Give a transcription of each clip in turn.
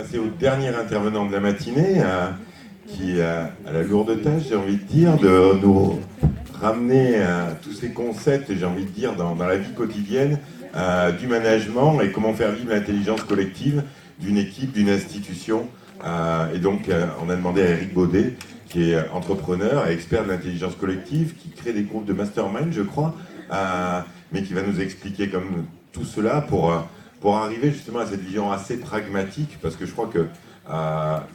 passer au dernier intervenant de la matinée, qui a la lourde tâche, j'ai envie de dire, de nous ramener tous ces concepts, j'ai envie de dire, dans la vie quotidienne du management et comment faire vivre l'intelligence collective d'une équipe, d'une institution. Et donc, on a demandé à Eric Baudet, qui est entrepreneur et expert de l'intelligence collective, qui crée des groupes de mastermind, je crois, mais qui va nous expliquer comme tout cela pour arriver justement à cette vision assez pragmatique, parce que je crois que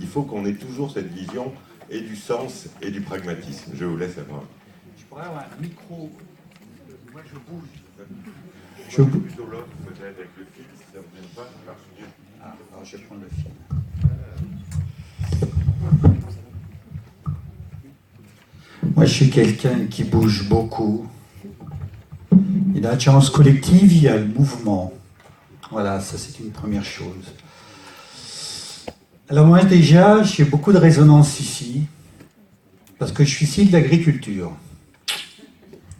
il faut qu'on ait toujours cette vision et du sens et du pragmatisme. Je vous laisse avoir. Je pourrais avoir un micro. Moi, je bouge. Je bouge plutôt l'autre, peut-être avec le fil, si ça ne vous gêne pas, ça marche mieux. Ah, alors je vais prendre le fil. Moi, je suis quelqu'un qui bouge beaucoup. Et dans l'assurance collective, il y a le mouvement. Voilà, ça c'est une première chose. Alors moi déjà, j'ai beaucoup de résonance ici, parce que je suis ici de l'agriculture.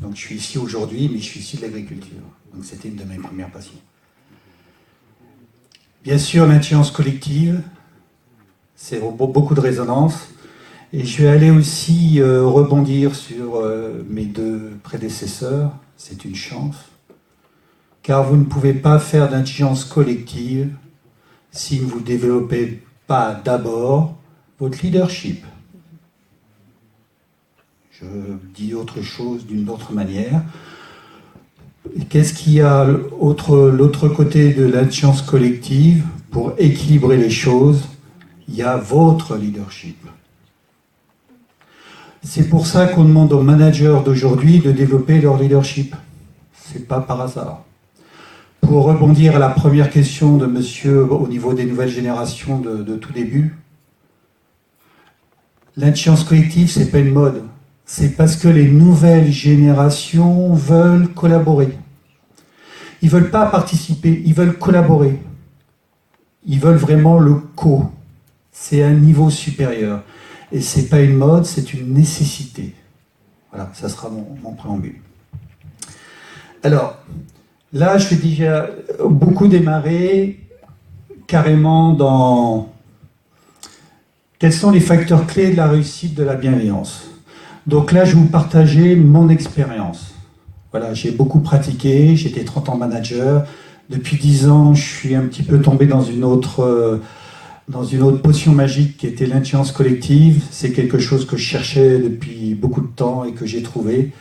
Donc je suis ici aujourd'hui, mais je suis ici de l'agriculture. Donc c'était une de mes premières passions. Bien sûr, l'intelligence collective, c'est beaucoup de résonance. Et je vais aller aussi rebondir sur mes deux prédécesseurs. C'est une chance. Car vous ne pouvez pas faire d'intelligence collective si vous ne développez pas d'abord votre leadership. Je dis autre chose d'une autre manière. Qu'est-ce qu'il y a l'autre côté de l'intelligence collective pour équilibrer les choses? Il y a votre leadership. C'est pour ça qu'on demande aux managers d'aujourd'hui de développer leur leadership. C'est pas par hasard. Pour rebondir à la première question de monsieur au niveau des nouvelles générations de tout début, l'intelligence collective, c'est pas une mode. C'est parce que les nouvelles générations veulent collaborer. Ils veulent pas participer, ils veulent collaborer. Ils veulent vraiment le co. C'est un niveau supérieur. Et c'est pas une mode, c'est une nécessité. Voilà, ça sera mon préambule. Alors, là, je vais déjà beaucoup démarrer carrément dans quels sont les facteurs clés de la réussite de la bienveillance. Donc là, je vais vous partager mon expérience. Voilà, j'ai beaucoup pratiqué, j'étais 30 ans manager. Depuis 10 ans, je suis un petit peu tombé dans une autre potion magique qui était l'intelligence collective. C'est quelque chose que je cherchais depuis beaucoup de temps et que j'ai trouvé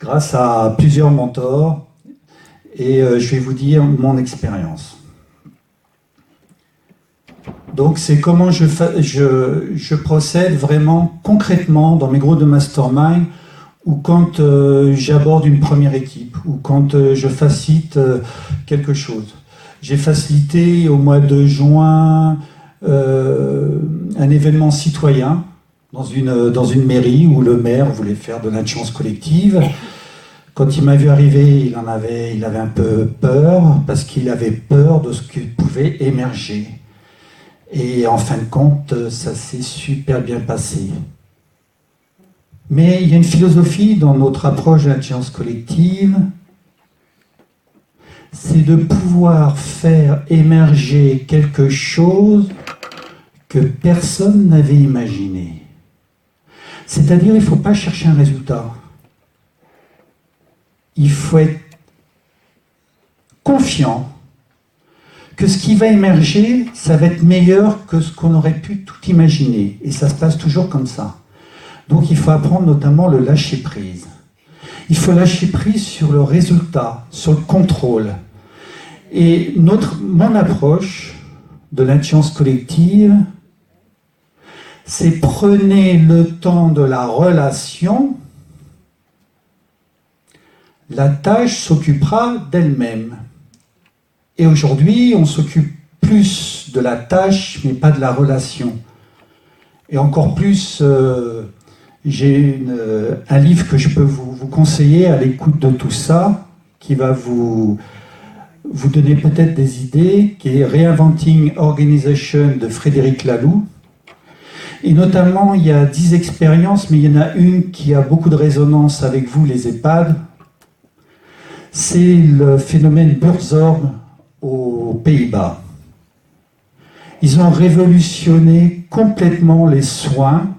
grâce à plusieurs mentors. Et je vais vous dire mon expérience. Donc c'est comment je procède vraiment concrètement dans mes groupes de mastermind ou quand j'aborde une première équipe ou quand je facilite quelque chose. J'ai facilité au mois de juin un événement citoyen dans une mairie où le maire voulait faire de l'intelligence collective. Quand il m'a vu arriver, il avait un peu peur parce qu'il avait peur de ce qui pouvait émerger. Et en fin de compte, ça s'est super bien passé. Mais il y a une philosophie dans notre approche de l'intelligence collective, c'est de pouvoir faire émerger quelque chose que personne n'avait imaginé. C'est-à-dire, il ne faut pas chercher un résultat. Il faut être confiant que ce qui va émerger, ça va être meilleur que ce qu'on aurait pu tout imaginer. Et ça se passe toujours comme ça. Donc il faut apprendre notamment le lâcher-prise. Il faut lâcher prise sur le résultat, sur le contrôle. Et mon approche de l'intelligence collective, c'est prenez le temps de la relation, la tâche s'occupera d'elle-même. Et aujourd'hui, on s'occupe plus de la tâche, mais pas de la relation. Et encore plus, j'ai un livre que je peux vous conseiller à l'écoute de tout ça, qui va vous donner peut-être des idées, qui est Reinventing Organization de Frédéric Laloux. Et notamment, il y a 10 expériences, mais il y en a une qui a beaucoup de résonance avec vous, les EHPAD. C'est le phénomène Buurtzorg aux Pays-Bas. Ils ont révolutionné complètement les soins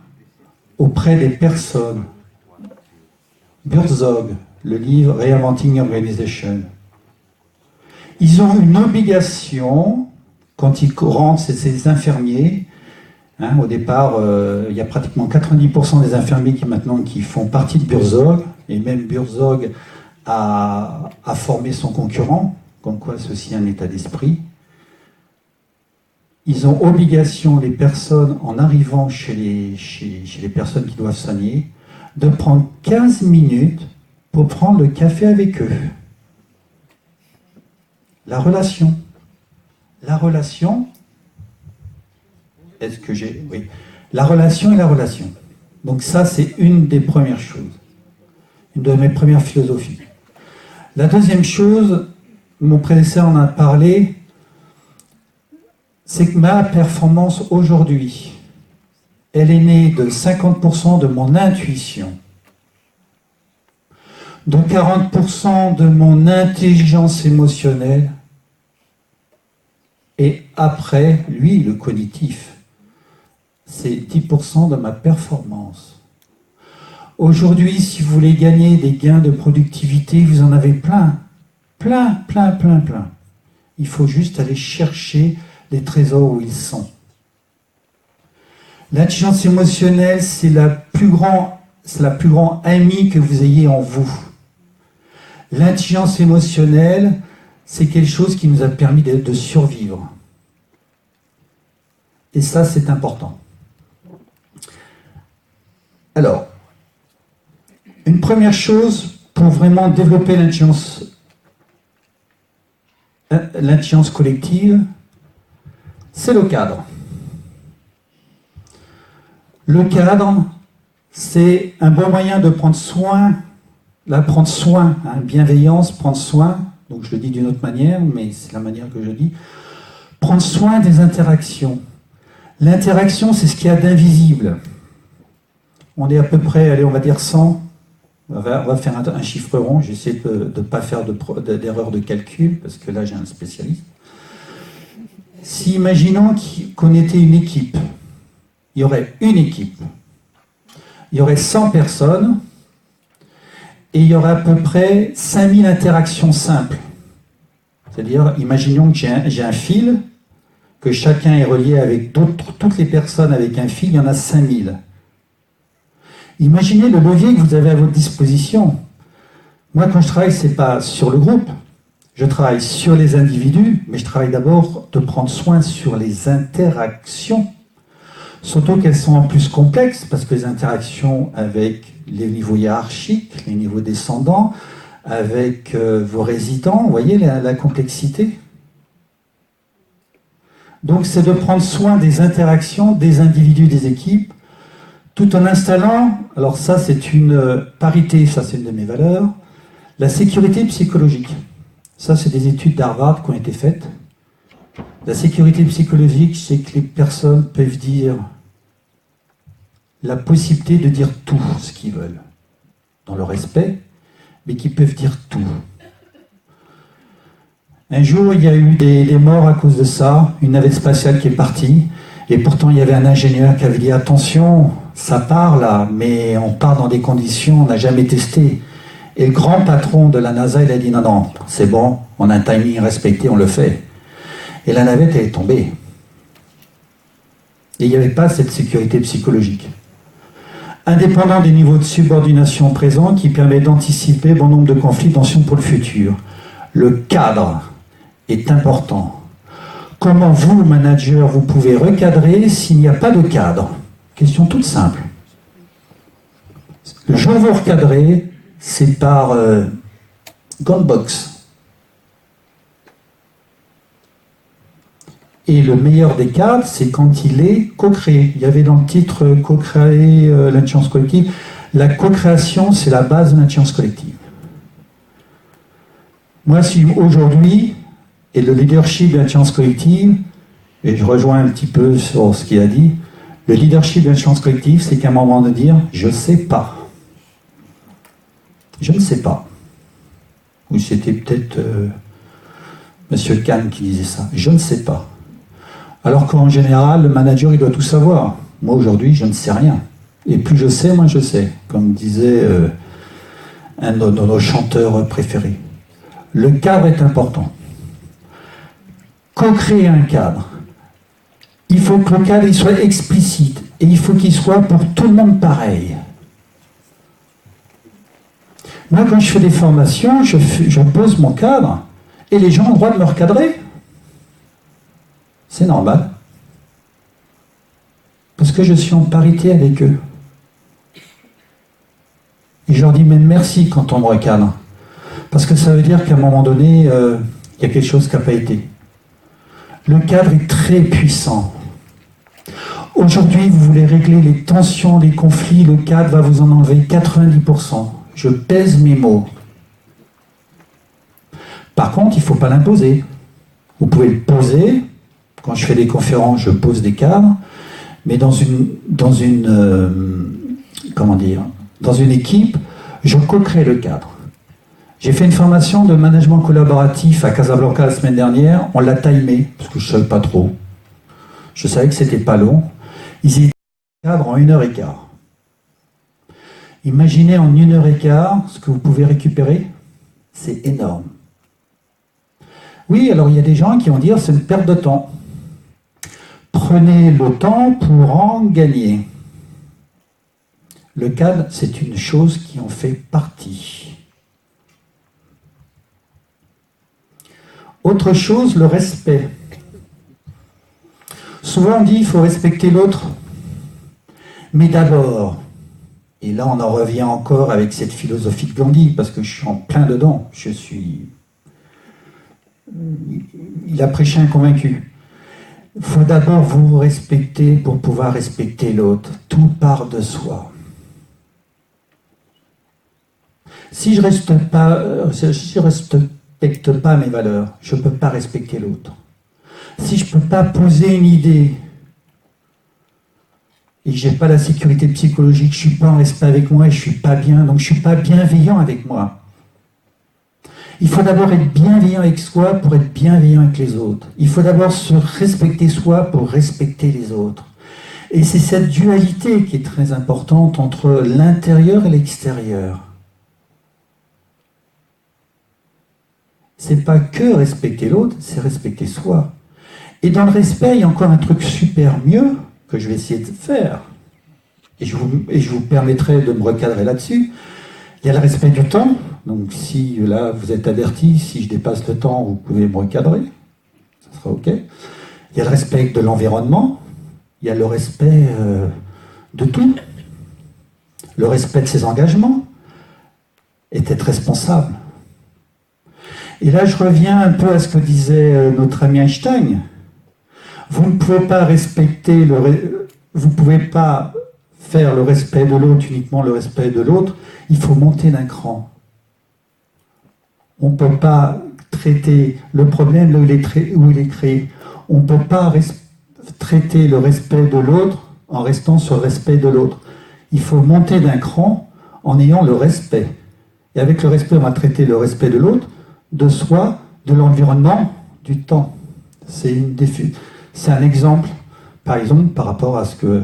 auprès des personnes. Burzog, le livre Reinventing Organization. Ils ont une obligation, quand ils rentrent, c'est ces infirmiers. Hein, au départ, il y a pratiquement 90% des infirmiers qui font partie de Burzog, et même Burzog a formé son concurrent, comme quoi ceci est un état d'esprit. Ils ont obligation, les personnes, en arrivant chez les personnes qui doivent soigner, de prendre 15 minutes pour prendre le café avec eux. La relation. La relation, est-ce que j'ai... Oui. La relation et la relation. Donc ça, c'est une des premières choses. Une de mes premières philosophies. La deuxième chose, mon prédécesseur en a parlé, c'est que ma performance aujourd'hui, elle est née de 50% de mon intuition, de 40% de mon intelligence émotionnelle, et après, lui, le cognitif, c'est 10% de ma performance. Aujourd'hui, si vous voulez gagner des gains de productivité, vous en avez plein. Plein. Il faut juste aller chercher les trésors où ils sont. L'intelligence émotionnelle, c'est la plus grande amie que vous ayez en vous. L'intelligence émotionnelle, c'est quelque chose qui nous a permis de survivre. Et ça, c'est important. Alors, une première chose pour vraiment développer l'intelligence collective, c'est le cadre. Le cadre, c'est un bon moyen de prendre soin, bienveillance, prendre soin, donc je le dis d'une autre manière, mais c'est la manière que je dis, prendre soin des interactions. L'interaction, c'est ce qu'il y a d'invisible. On est à peu près, allez, on va dire 100. On va faire un chiffre rond. J'essaie de ne pas faire d'erreur de calcul, parce que là, j'ai un spécialiste. Si, imaginons qu'on était une équipe, il y aurait une équipe, il y aurait 100 personnes, et il y aurait à peu près 5000 interactions simples. C'est-à-dire, imaginons que j'ai un fil, que chacun est relié avec toutes les personnes avec un fil, il y en a 5000. Imaginez le levier que vous avez à votre disposition. Moi, quand je travaille, ce n'est pas sur le groupe. Je travaille sur les individus, mais je travaille d'abord de prendre soin sur les interactions. Surtout qu'elles sont en plus complexes, parce que les interactions avec les niveaux hiérarchiques, les niveaux descendants, avec vos résidents, vous voyez la complexité. Donc c'est de prendre soin des interactions, des individus, des équipes, tout en installant, alors ça c'est une parité, ça c'est une de mes valeurs, la sécurité psychologique. Ça c'est des études d'Harvard qui ont été faites. La sécurité psychologique, c'est que les personnes peuvent dire la possibilité de dire tout ce qu'ils veulent, dans le respect, mais qu'ils peuvent dire tout. Un jour, il y a eu des morts à cause de ça, une navette spatiale qui est partie, et pourtant il y avait un ingénieur qui avait dit « Attention, ça part là, mais on part dans des conditions, on n'a jamais testé. » Et le grand patron de la NASA, il a dit « Non, c'est bon, on a un timing respecté, on le fait. » Et la navette, elle est tombée. Et il n'y avait pas cette sécurité psychologique. Indépendant des niveaux de subordination présents qui permet d'anticiper bon nombre de conflits, tensions pour le futur. Le cadre est important. Comment vous, manager, vous pouvez recadrer s'il n'y a pas de cadre? Question toute simple. Le jour où vous recadrez, c'est par Gunbox. Et le meilleur des cadres, c'est quand il est co-créé. Il y avait dans le titre co-créer l'intelligence collective. La co-création, c'est la base de l'intelligence collective. Moi, si aujourd'hui, et le leadership de l'intelligence collective, et je rejoins un petit peu sur ce qu'il a dit, le leadership de l'intelligence collective, c'est qu'à un moment de dire « je ne sais pas ». Je ne sais pas. Ou c'était peut-être M. Kahn qui disait ça. Je ne sais pas. Alors qu'en général, le manager, il doit tout savoir. Moi, aujourd'hui, je ne sais rien. Et plus je sais, moins je sais. Comme disait un de nos chanteurs préférés. Le cadre est important. Co-créer un cadre, il faut que le cadre il soit explicite et il faut qu'il soit pour tout le monde pareil. Moi, quand je fais des formations, je pose mon cadre et les gens ont le droit de me recadrer. C'est normal. Parce que je suis en parité avec eux. Et je leur dis même merci quand on me recadre. Parce que ça veut dire qu'à un moment donné, il y a quelque chose qui n'a pas été. Le cadre est très puissant. Aujourd'hui, vous voulez régler les tensions, les conflits, le cadre va vous en enlever 90%. Je pèse mes mots. Par contre, il ne faut pas l'imposer. Vous pouvez le poser. Quand je fais des conférences, je pose des cadres. Mais dans une équipe, je co-crée le cadre. J'ai fait une formation de management collaboratif à Casablanca la semaine dernière. On l'a timé, parce que je ne savais pas trop. Je savais que ce n'était pas long. Ils étaient cadre en 1h15. Imaginez en 1h15 ce que vous pouvez récupérer. C'est énorme. Oui, alors il y a des gens qui vont dire c'est une perte de temps. Prenez le temps pour en gagner. Le cadre, c'est une chose qui en fait partie. Autre chose, le respect. Souvent on dit qu'il faut respecter l'autre, mais d'abord, et là on en revient encore avec cette philosophie de Gandhi, parce que je suis en plein dedans, il a prêché un convaincu. Il faut d'abord vous respecter pour pouvoir respecter l'autre. Tout part de soi. Si je respecte pas mes valeurs, je ne peux pas respecter l'autre. Si je ne peux pas poser une idée et que je n'ai pas la sécurité psychologique, je ne suis pas en respect avec moi et je ne suis pas bien, donc je ne suis pas bienveillant avec moi. Il faut d'abord être bienveillant avec soi pour être bienveillant avec les autres. Il faut d'abord se respecter soi pour respecter les autres. Et c'est cette dualité qui est très importante entre l'intérieur et l'extérieur. C'est pas que respecter l'autre, c'est respecter soi. Et dans le respect, il y a encore un truc super mieux que je vais essayer de faire. Et je vous permettrai de me recadrer là-dessus. Il y a le respect du temps. Donc si là vous êtes averti, si je dépasse le temps, vous pouvez me recadrer. Ça sera OK. Il y a le respect de l'environnement. Il y a le respect de tout. Le respect de ses engagements. Et être responsable. Et là, je reviens un peu à ce que disait notre ami Einstein. Vous ne pouvez pas vous pouvez pas faire le respect de l'autre, uniquement le respect de l'autre. Il faut monter d'un cran. On ne peut pas traiter le problème là où il est créé. On ne peut pas traiter le respect de l'autre en restant sur le respect de l'autre. Il faut monter d'un cran en ayant le respect. Et avec le respect, on va traiter le respect de l'autre, de soi, de l'environnement, du temps. C'est un exemple, par exemple, par rapport à ce que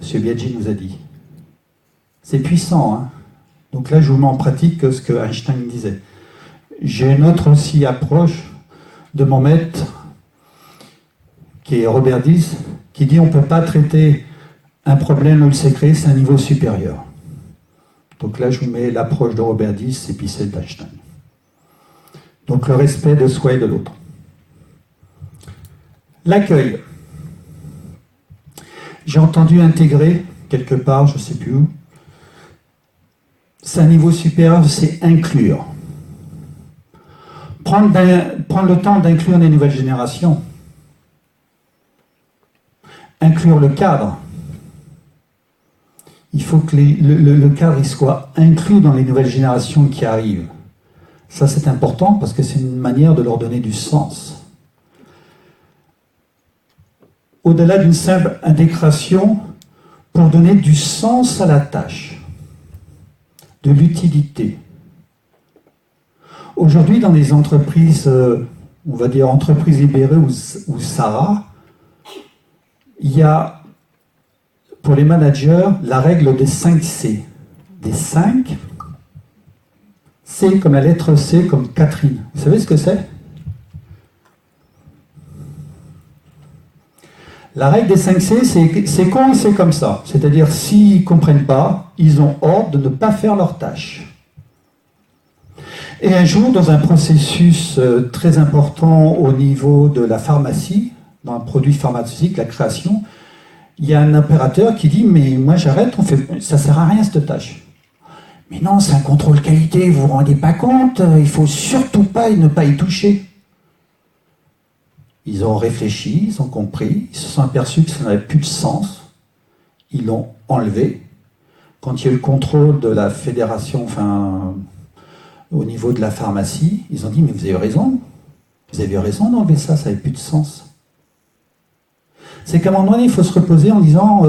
M. Biaggi nous a dit. C'est puissant, hein. Donc là, je vous mets en pratique ce que Einstein disait. J'ai une autre aussi approche de mon maître, qui est Robert Diz, qui dit on ne peut pas traiter un problème où il s'est créé, c'est un niveau supérieur. Donc là, je vous mets l'approche de Robert Diz et puis celle d'Einstein. Donc le respect de soi et de l'autre. L'accueil. J'ai entendu intégrer, quelque part, je ne sais plus où, c'est un niveau supérieur, c'est inclure. Prendre le temps d'inclure les nouvelles générations. Inclure le cadre. Il faut que le cadre il soit inclus dans les nouvelles générations qui arrivent. Ça, c'est important parce que c'est une manière de leur donner du sens. Au-delà d'une simple intégration, pour donner du sens à la tâche, de l'utilité. Aujourd'hui, dans les entreprises, on va dire entreprises libérées ou SARA, il y a, pour les managers, la règle des 5 C. Des 5, C comme la lettre C, comme Catherine. Vous savez ce que c'est? La règle des 5 C, c'est quand c'est comme ça. C'est-à-dire, s'ils ne comprennent pas, ils ont ordre de ne pas faire leur tâche. Et un jour, dans un processus très important au niveau de la pharmacie, dans un produit pharmaceutique, la création, il y a un opérateur qui dit « Mais moi j'arrête, ça ne sert à rien cette tâche. » « Mais non, c'est un contrôle qualité, vous ne vous rendez pas compte, il ne faut surtout pas ne pas y toucher. » Ils ont réfléchi, ils ont compris, ils se sont aperçus que ça n'avait plus de sens. Ils l'ont enlevé. Quand il y a eu le contrôle de la fédération, enfin, au niveau de la pharmacie, ils ont dit « Mais vous avez raison d'enlever ça, ça n'avait plus de sens. » C'est qu'à un moment donné, il faut se reposer en disant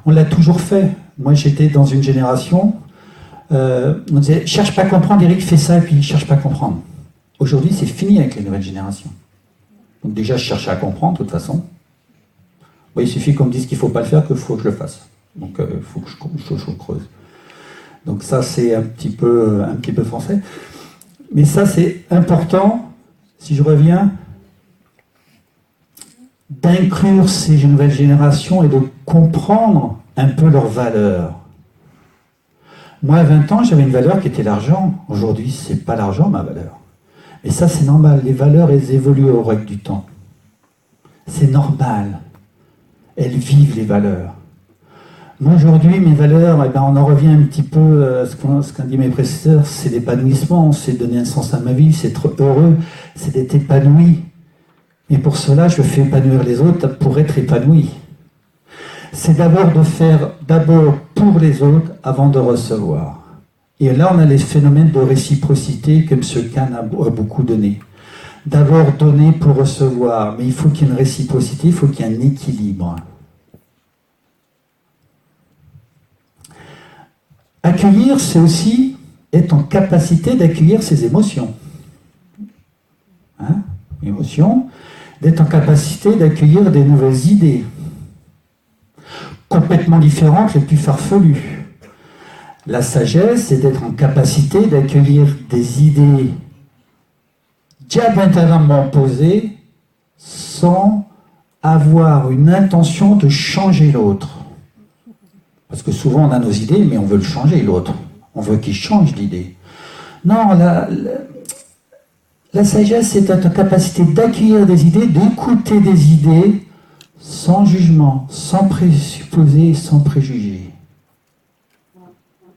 on l'a toujours fait. Moi, j'étais dans une génération, on disait « Cherche pas à comprendre, Eric, fais ça, et puis cherche pas à comprendre. » Aujourd'hui, c'est fini avec les nouvelles générations. Donc déjà, je cherchais à comprendre, de toute façon. Bon, il suffit qu'on me dise qu'il ne faut pas le faire, qu'il faut que je le fasse. Donc, il faut que je creuse. Donc ça, c'est un petit peu français. Mais ça, c'est important, si je reviens, d'inclure ces nouvelles générations et de comprendre un peu leurs valeurs. Moi, à 20 ans, j'avais une valeur qui était l'argent. Aujourd'hui, ce n'est pas l'argent, ma valeur. Et ça, c'est normal. Les valeurs, elles évoluent au règle du temps. C'est normal. Elles vivent, les valeurs. Moi, aujourd'hui, mes valeurs, eh ben, on en revient un petit peu à ce qu'ont dit mes prédécesseurs, c'est l'épanouissement, c'est donner un sens à ma vie, c'est être heureux, c'est d'être épanoui. Et pour cela, je fais épanouir les autres pour être épanoui. C'est d'abord de faire d'abord pour les autres avant de recevoir. Et là, on a les phénomènes de réciprocité que M. Kahn a beaucoup donné. D'abord donner pour recevoir, mais il faut qu'il y ait une réciprocité, il faut qu'il y ait un équilibre. Accueillir, c'est aussi être en capacité d'accueillir ses émotions. Hein? Émotions, d'être en capacité d'accueillir des nouvelles idées, complètement différentes, les plus farfelues. La sagesse, c'est d'être en capacité d'accueillir des idées diamétralement opposées sans avoir une intention de changer l'autre. Parce que souvent on a nos idées, mais on veut le changer l'autre. On veut qu'il change d'idée. Non, la sagesse, c'est être en capacité d'accueillir des idées, d'écouter des idées sans jugement, sans présupposer, sans préjugés.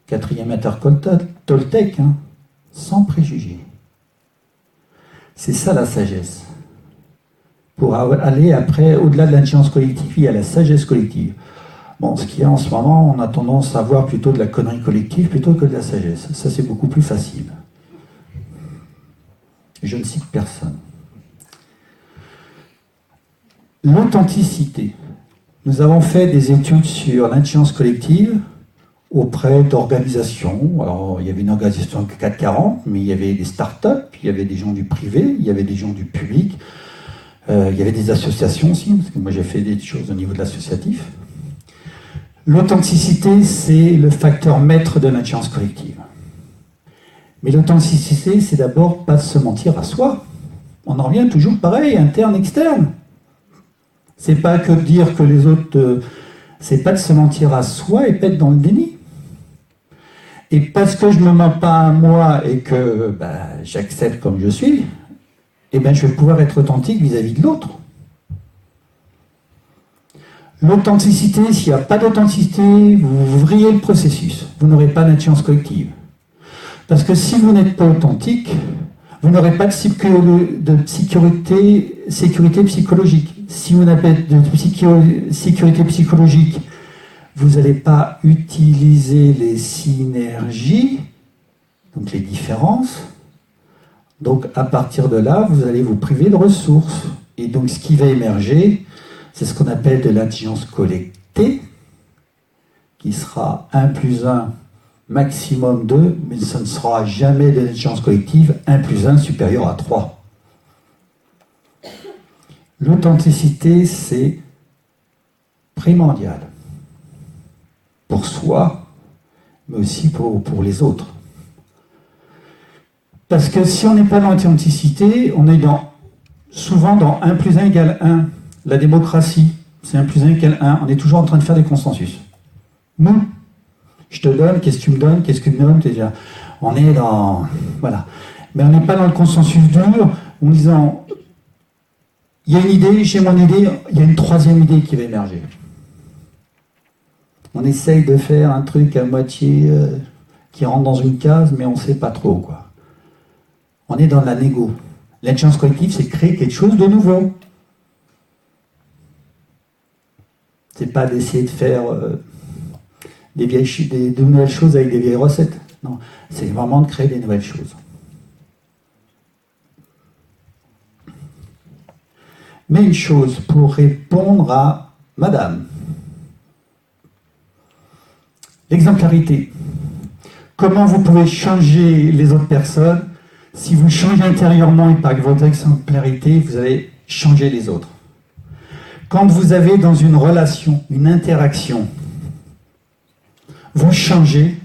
Quatrième Toltec, hein, sans préjugés. C'est ça la sagesse. Pour aller après, au-delà de l'intelligence collective, il y a la sagesse collective. Bon, ce qu'il y a en ce moment, on a tendance à voir plutôt de la connerie collective plutôt que de la sagesse. Ça, c'est beaucoup plus facile. Je ne cite personne. L'authenticité. Nous avons fait des études sur l'intelligence collective auprès d'organisations. Alors, il y avait une organisation 440, mais il y avait des start-up, il y avait des gens du privé, il y avait des gens du public, il y avait des associations aussi, parce que moi j'ai fait des choses au niveau de l'associatif. L'authenticité, c'est le facteur maître de l'intelligence collective. Mais l'authenticité, c'est d'abord pas de se mentir à soi. On en revient toujours pareil, interne, externe. C'est pas que de dire que les autres... c'est pas de se mentir à soi et pas être dans le déni. Et parce que je ne me mens pas à moi et que j'accepte comme je suis, je vais pouvoir être authentique vis-à-vis de l'autre. L'authenticité, s'il n'y a pas d'authenticité, vous vrillez le processus. Vous n'aurez pas d'intelligence collective. Parce que si vous n'êtes pas authentique, vous n'aurez pas de sécurité psychologique. Si vous n'avez pas de sécurité psychologique, vous n'allez pas utiliser les synergies, donc les différences. Donc à partir de là, vous allez vous priver de ressources. Et donc ce qui va émerger, c'est ce qu'on appelle de l'intelligence collectée, qui sera 1 plus 1 maximum 2, mais ce ne sera jamais de l'intelligence collective 1 plus 1 supérieur à 3. L'authenticité, c'est primordial. Pour soi, mais aussi pour les autres. Parce que si on n'est pas dans l'authenticité, on est souvent dans 1 plus 1 égale 1. La démocratie, c'est 1 plus 1 égale 1. On est toujours en train de faire des consensus. Nous, je te donne, qu'est-ce que tu me donnes, qu'est-ce que tu me donnes, déjà. On est dans... Voilà. Mais on n'est pas dans le consensus dur, en disant, il y a une idée, j'ai mon idée, il y a une troisième idée qui va émerger. On essaye de faire un truc à moitié qui rentre dans une case, mais on ne sait pas trop, quoi. On est dans la négo. L'intelligence collective, c'est créer quelque chose de nouveau. C'est pas d'essayer de faire de nouvelles choses avec des vieilles recettes. Non, c'est vraiment de créer des nouvelles choses. Mais une chose, pour répondre à Madame, l'exemplarité. Comment vous pouvez changer les autres personnes? Si vous changez intérieurement et par votre exemplarité, vous allez changer les autres. Quand vous avez dans une relation, une interaction, vous changez,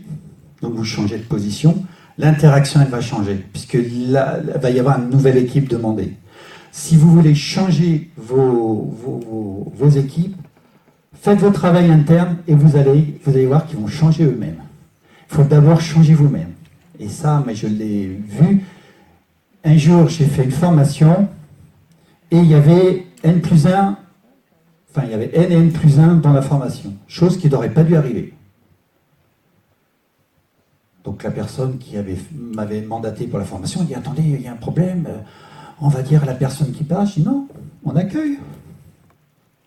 donc vous changez de position, l'interaction elle va changer, puisque là, il va y avoir une nouvelle équipe demandée. Si vous voulez changer vos équipes, faites votre travail interne et vous allez voir qu'ils vont changer eux-mêmes. Il faut d'abord changer vous-même. Et ça, mais je l'ai vu. Un jour, j'ai fait une formation et il y avait N plus 1, enfin il y avait N et N plus 1 dans la formation, chose qui n'aurait pas dû arriver. Donc la personne qui m'avait mandaté pour la formation dit « Attendez, il y a un problème, on va dire à la personne qui passe. » Je dis « Non, on accueille.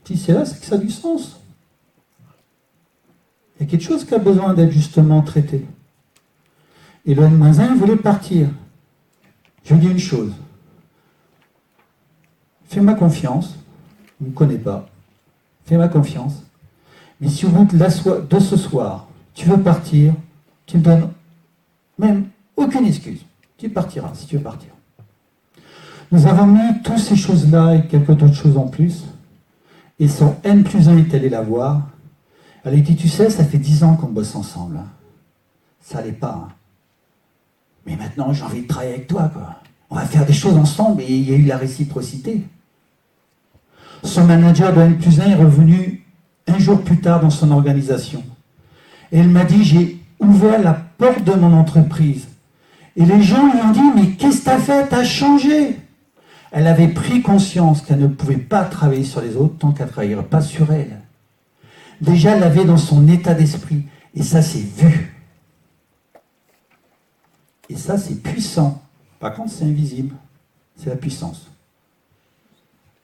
Si c'est là, c'est que ça a du sens. Il y a quelque chose qui a besoin d'être justement traité. » Et le N-1 voulait partir. Je lui dis une chose. Fais-moi confiance. Il ne me connaît pas. Fais-moi confiance. Mais si au bout de ce soir, tu veux partir, tu ne me donnes même aucune excuse. Tu partiras si tu veux partir. Nous avons mis toutes ces choses-là et quelques autres choses en plus. Et son N plus 1 est allé la voir. Elle a dit, tu sais, ça fait 10 ans qu'on bosse ensemble. Ça n'allait pas. Mais maintenant, j'ai envie de travailler avec toi, quoi. On va faire des choses ensemble et il y a eu la réciprocité. Son manager de N plus 1 est revenu un jour plus tard dans son organisation. Et elle m'a dit, j'ai ouvert la porte de mon entreprise. Et les gens lui ont dit, mais qu'est-ce que t'as fait? T'as changé. Elle avait pris conscience qu'elle ne pouvait pas travailler sur les autres tant qu'elle ne travaillerait pas sur elle. Déjà, elle l'avait dans son état d'esprit. Et ça, c'est vu. Et ça, c'est puissant. Par contre, c'est invisible. C'est la puissance.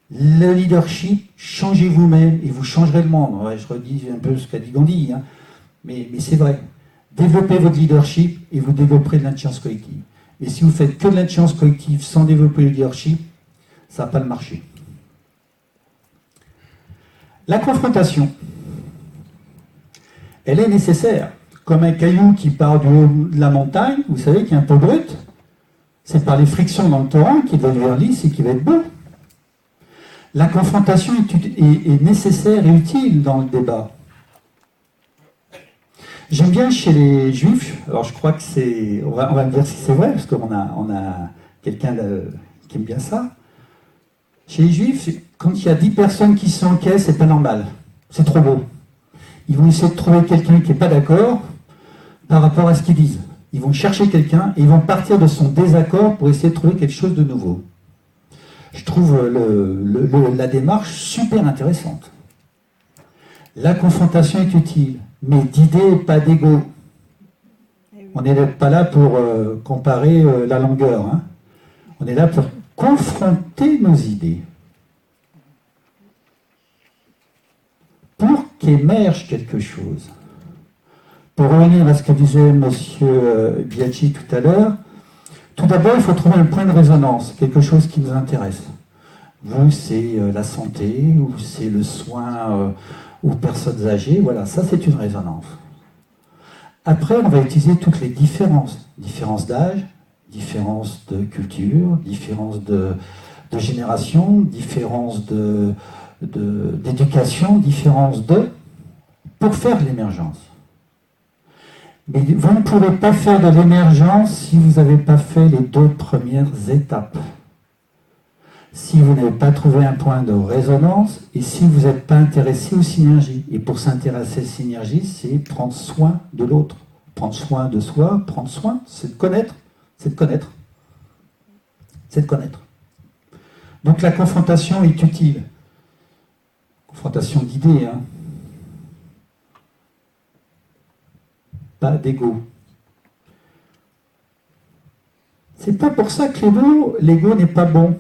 Le leadership, changez vous-même et vous changerez le monde. Ouais, je redis un peu ce qu'a dit Gandhi, hein. Mais c'est vrai. Développez votre leadership et vous développerez de l'intelligence collective. Et si vous faites que de l'intelligence collective sans développer le leadership, ça ne va pas le marcher. La confrontation, elle est nécessaire. Comme un caillou qui part du haut de la montagne, vous savez, qui est un peu brut, c'est par les frictions dans le torrent qu'il va devenir lisse et qu'il va être beau. La confrontation est nécessaire et utile dans le débat. J'aime bien chez les juifs, alors je crois que c'est... On va me dire si c'est vrai, parce qu'on a quelqu'un qui aime bien ça. Chez les juifs, quand il y a 10 personnes qui s'encaissent, c'est pas normal. C'est trop beau. Ils vont essayer de trouver quelqu'un qui n'est pas d'accord par rapport à ce qu'ils disent. Ils vont chercher quelqu'un et ils vont partir de son désaccord pour essayer de trouver quelque chose de nouveau. Je trouve la démarche super intéressante. La confrontation est utile, mais d'idées, pas d'ego. On n'est pas là pour comparer la longueur. Hein. On est là pour confronter nos idées. Pour qu'émerge quelque chose. Pour revenir à ce que disait M. Biaggi tout à l'heure, tout d'abord, il faut trouver un point de résonance, quelque chose qui nous intéresse. Vous, c'est la santé, ou c'est le soin aux personnes âgées, voilà, ça c'est une résonance. Après, on va utiliser toutes les différences. Différences d'âge, différences de culture, différences de génération, différences de d'éducation, différence de, pour faire de l'émergence. Mais vous ne pourrez pas faire de l'émergence si vous n'avez pas fait les 2 premières étapes. Si vous n'avez pas trouvé un point de résonance et si vous n'êtes pas intéressé aux synergies. Et pour s'intéresser aux synergies, c'est prendre soin de l'autre. Prendre soin de soi, prendre soin, c'est de connaître. C'est de connaître. C'est de connaître. Donc la confrontation est utile. Confrontation d'idées, hein. Pas d'ego. C'est pas pour ça que l'ego n'est pas bon.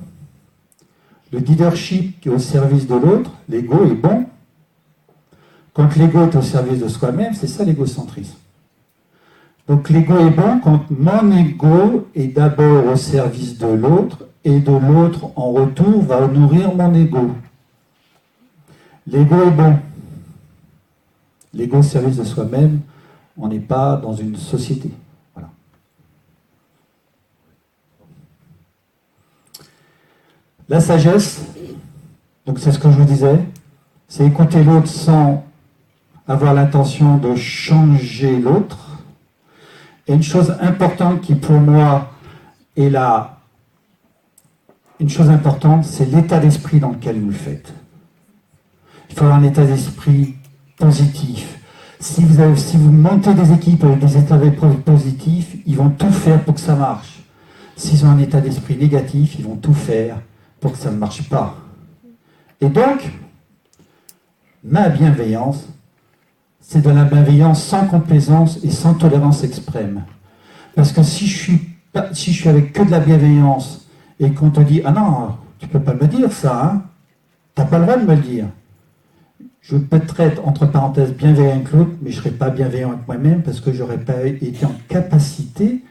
Le leadership qui est au service de l'autre, l'ego est bon. Quand l'ego est au service de soi-même, c'est ça l'égocentrisme. Donc l'ego est bon quand mon ego est d'abord au service de l'autre et de l'autre en retour va nourrir mon ego. L'ego est bon. L'ego au service de soi-même, on n'est pas dans une société. Voilà. La sagesse, donc c'est ce que je vous disais, c'est écouter l'autre sans avoir l'intention de changer l'autre. Et une chose importante qui pour moi est là, une chose importante, c'est l'état d'esprit dans lequel vous le faites. Il faut avoir un état d'esprit positif. Si vous montez des équipes avec des états d'esprit positifs, ils vont tout faire pour que ça marche. S'ils ont un état d'esprit négatif, ils vont tout faire pour que ça ne marche pas. Et donc, ma bienveillance, c'est de la bienveillance sans complaisance et sans tolérance extrême. Parce que si je suis avec que de la bienveillance et qu'on te dit « Ah non, tu ne peux pas me dire ça, hein, tu n'as pas le droit de me le dire ». Je peux être, entre parenthèses, bienveillant avec l'autre, mais je ne serai pas bienveillant avec moi-même parce que je n'aurais pas été en capacité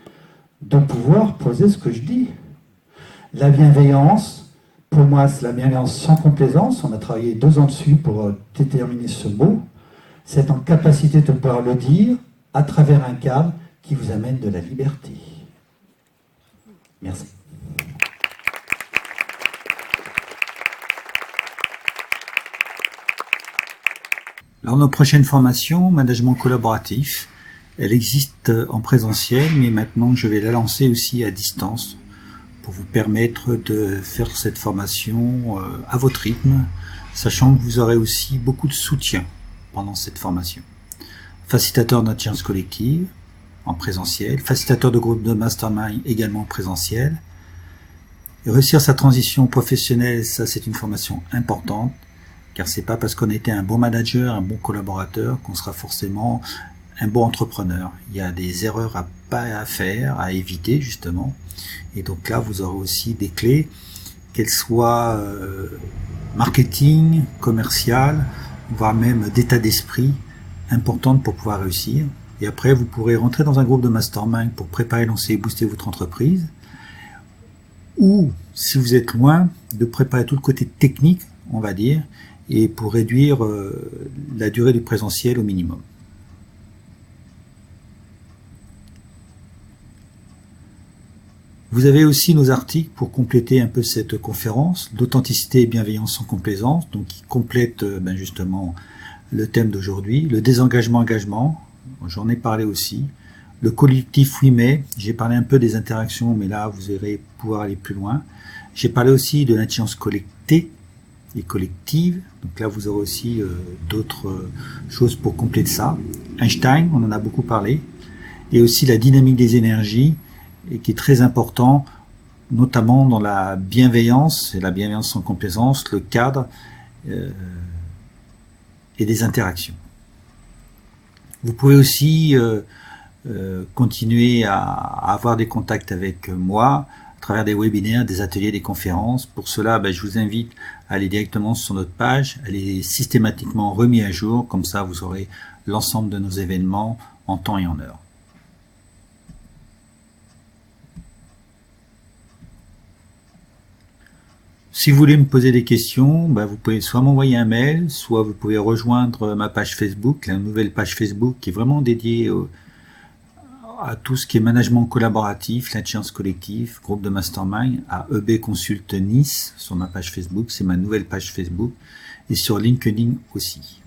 de pouvoir poser ce que je dis. La bienveillance, pour moi, c'est la bienveillance sans complaisance. On a travaillé 2 ans dessus pour déterminer ce mot. C'est en capacité de pouvoir le dire à travers un cadre qui vous amène de la liberté. Merci. Alors, notre prochaine formation, management collaboratif, elle existe en présentiel, mais maintenant je vais la lancer aussi à distance pour vous permettre de faire cette formation à votre rythme, sachant que vous aurez aussi beaucoup de soutien pendant cette formation. Facilitateur d'intelligence collective en présentiel, facilitateur de groupe de mastermind également en présentiel. Et réussir sa transition professionnelle, ça c'est une formation importante. Car c'est pas parce qu'on a été un bon manager, un bon collaborateur, qu'on sera forcément un bon entrepreneur. Il y a des erreurs à faire, à éviter justement. Et donc là, vous aurez aussi des clés, qu'elles soient marketing, commercial, voire même d'état d'esprit, importantes pour pouvoir réussir. Et après, vous pourrez rentrer dans un groupe de mastermind pour préparer, lancer et booster votre entreprise. Ou, si vous êtes loin, de préparer tout le côté technique, on va dire, et pour réduire la durée du présentiel au minimum. Vous avez aussi nos articles pour compléter un peu cette conférence, d'authenticité et bienveillance sans complaisance, donc qui complète justement le thème d'aujourd'hui, le désengagement-engagement, j'en ai parlé aussi, le collectif 8 mai, j'ai parlé un peu des interactions, mais là vous irez pouvoir aller plus loin. J'ai parlé aussi de l'intelligence collectée et collective, donc là vous aurez aussi d'autres choses pour compléter ça. Einstein, on en a beaucoup parlé, et aussi la dynamique des énergies, et qui est très important, notamment dans la bienveillance, et la bienveillance sans complaisance, le cadre et des interactions. Vous pouvez aussi continuer à avoir des contacts avec moi à travers des webinaires, des ateliers, des conférences. Pour cela, je vous invite à aller directement sur notre page. Elle est systématiquement remise à jour, comme ça vous aurez l'ensemble de nos événements en temps et en heure. Si vous voulez me poser des questions, vous pouvez soit m'envoyer un mail, soit vous pouvez rejoindre ma page Facebook, la nouvelle page Facebook qui est vraiment dédiée à tout ce qui est management collaboratif, l'intelligence collective, groupe de mastermind, à EB Consult Nice, sur ma page Facebook, c'est ma nouvelle page Facebook. et sur LinkedIn aussi.